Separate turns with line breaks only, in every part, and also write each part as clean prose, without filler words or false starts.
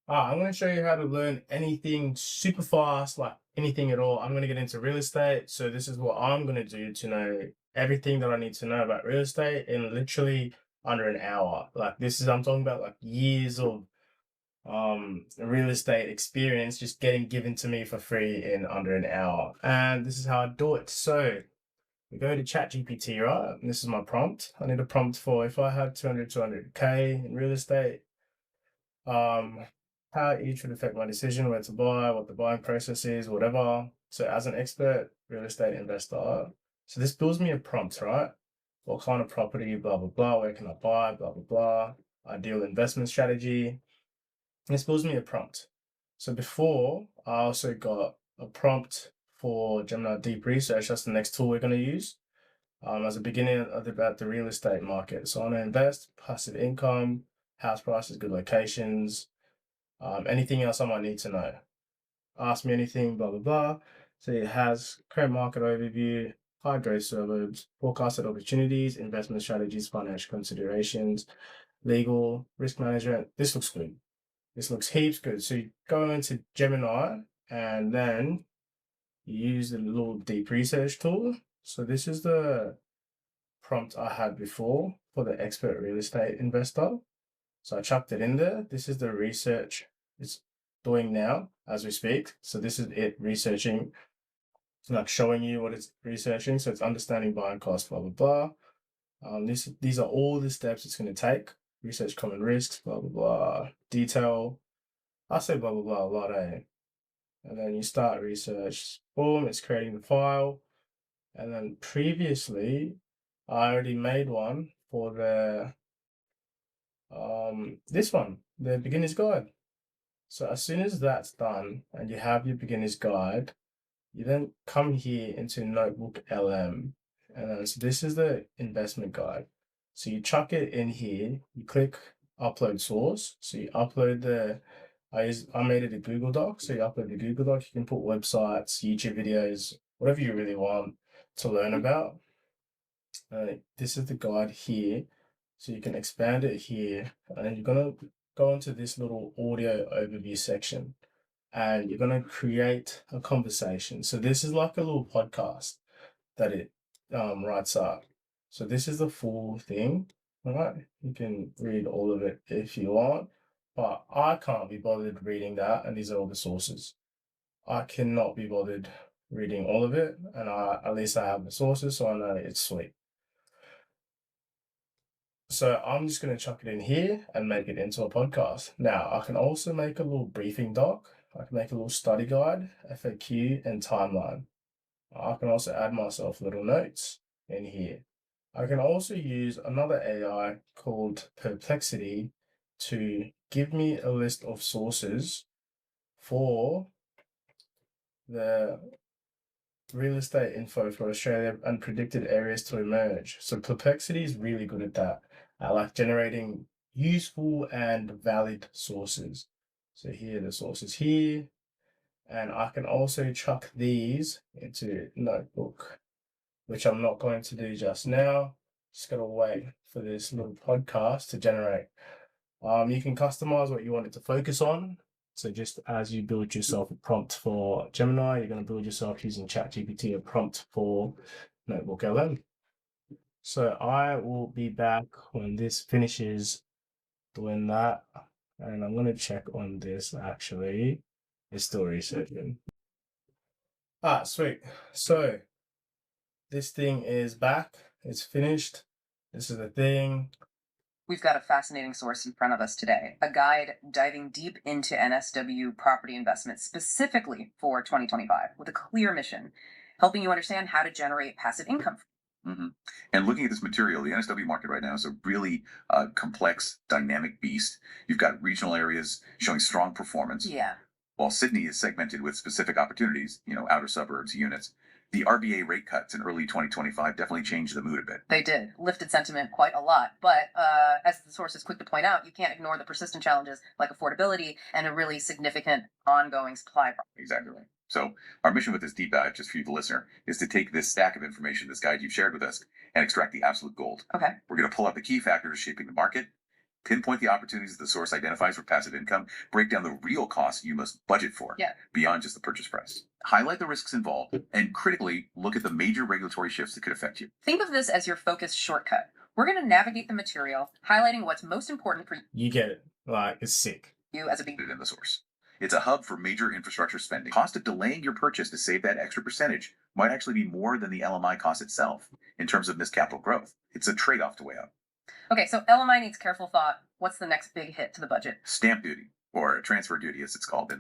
I'm going to show you how to learn anything super fast, like anything at all. I'm going to get into real estate. So this is what I'm going to do to know everything that I need to know about real estate in literally under an hour. Like this is, I'm talking about like years of real estate experience just getting given to me for free in under an hour. And this is how I do it. So we go to ChatGPT, right? And this is my prompt. I need a prompt for if I had 200K in real estate, um, how each would affect my decision, where to buy, what the buying process is, whatever. So as an expert real estate investor, so this builds me a prompt, right? What kind of property, blah, blah, blah, where can I buy, blah, blah, blah, ideal investment strategy. This builds me a prompt. So before, I also got a prompt for Gemini Deep Research. That's the next tool we're going to use as a beginning about the real estate market. So I want to invest, passive income, house prices, good locations, anything else I might need to know. Ask me anything, blah, blah, blah. So it has current market overview, high growth suburbs, forecasted opportunities, investment strategies, financial considerations, legal, risk management. This looks good. This looks heaps good. So you go into Gemini and then you use the little deep research tool. So this is the prompt I had before for the expert real estate investor. So I chucked it in there. This is the research it's doing now as we speak. So this is it researching, like showing you what it's researching. So it's understanding buying costs, blah, blah, blah. These are all the steps it's going to take. Research common risks, blah, blah, blah. Detail. I say blah, blah, blah a lot, eh? And then you start research. Boom, it's creating the file. And then previously, I already made one for the this one, the beginner's guide. So as soon as that's done and you have your beginner's guide, you then come here into NotebookLM. And then so this is the investment guide. So you chuck it in here, you click upload source. So you upload I made it a Google Doc. So you upload the Google Doc, you can put websites, YouTube videos, whatever you really want to learn about. This is the guide here. So you can expand it here and you're gonna go into this little audio overview section and you're gonna create a conversation. So this is like a little podcast that it writes up. So this is the full thing, all right? You can read all of it if you want, but I can't be bothered reading that, and these are all the sources. I cannot be bothered reading all of it, and at least I have the sources, so I know it's sweet. So I'm just going to chuck it in here and make it into a podcast. Now, I can also make a little briefing doc. I can make a little study guide, FAQ, and timeline. I can also add myself little notes in here. I can also use another AI called Perplexity to give me a list of sources for the real estate info for Australia and predicted areas to emerge. So Perplexity is really good at that. I like generating useful and valid sources. So here are the sources here. And I can also chuck these into Notebook, which I'm not going to do just now. Just gotta wait for this little podcast to generate. You can customize what you want it to focus on. So just as you build yourself a prompt for Gemini, you're going to build yourself using ChatGPT a prompt for NotebookLM. So I will be back when this finishes doing that. And I'm going to check on this actually. It's still researching. Sweet. So this thing is back. It's finished. This is the thing.
We've got a fascinating source in front of us today, a guide diving deep into NSW property investment specifically for 2025 with a clear mission, helping you understand how to generate passive income.
Mm-hmm. And looking at this material, the NSW market right now is a really complex, dynamic beast. You've got regional areas showing strong performance.
Yeah.
While Sydney is segmented with specific opportunities, outer suburbs, units. The RBA rate cuts in early 2025 definitely changed the mood a bit.
They did. Lifted sentiment quite a lot. But as the source is quick to point out, you can't ignore the persistent challenges like affordability and a really significant ongoing supply problem.
Exactly right. So our mission with this deep dive, just for you, the listener, is to take this stack of information, this guide you've shared with us, and extract the absolute gold.
Okay.
We're going to pull out the key factors shaping the market, Pinpoint the opportunities the source identifies for passive income. Break down the real costs you must budget for
Yeah.
beyond just the purchase price. Highlight the risks involved and critically look at the major regulatory shifts that could affect you.
Think of this as your focus shortcut. We're going to navigate the material, highlighting what's most important for
You get it. Like, it's sick.
you as a big
In the source. It's a hub for major infrastructure spending. Cost of delaying your purchase to save that extra percentage might actually be more than the LMI cost itself in terms of missed capital growth. It's a trade-off to weigh out.
Okay, so LMI needs careful thought. What's the next big hit to the budget?
Stamp duty, or transfer duty as it's called.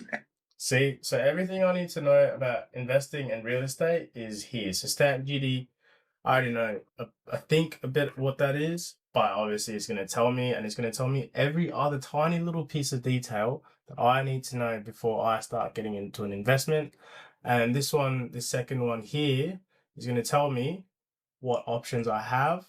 See, so everything I need to know about investing in real estate is here. So stamp duty, I already know, I think a bit what that is, but obviously it's going to tell me, and it's going to tell me every other tiny little piece of detail that I need to know before I start getting into an investment. And this one, the second one here, is going to tell me what options I have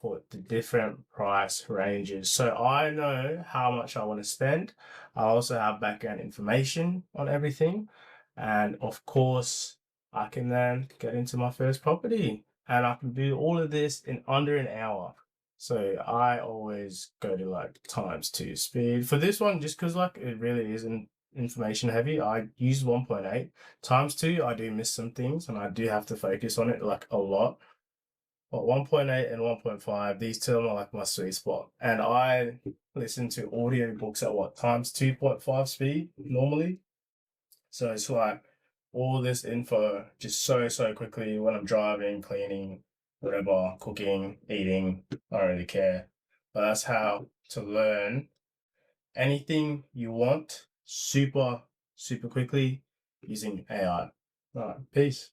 for the different price ranges. So I know how much I want to spend. I also have background information on everything. And of course, I can then get into my first property. And I can do all of this in under an hour. So I always go to like ×2 speed. For this one, just because like it really isn't information heavy, I use 1.8. ×2, I do miss some things and I do have to focus on it like a lot. But 1.8 and 1.5, these two are like my sweet spot. And I listen to audio books at what, ×2.5 speed normally. So it's like all this info just so quickly when I'm driving, cleaning, whatever, cooking, eating, I don't really care. But that's how to learn anything you want super quickly using AI. All right, peace.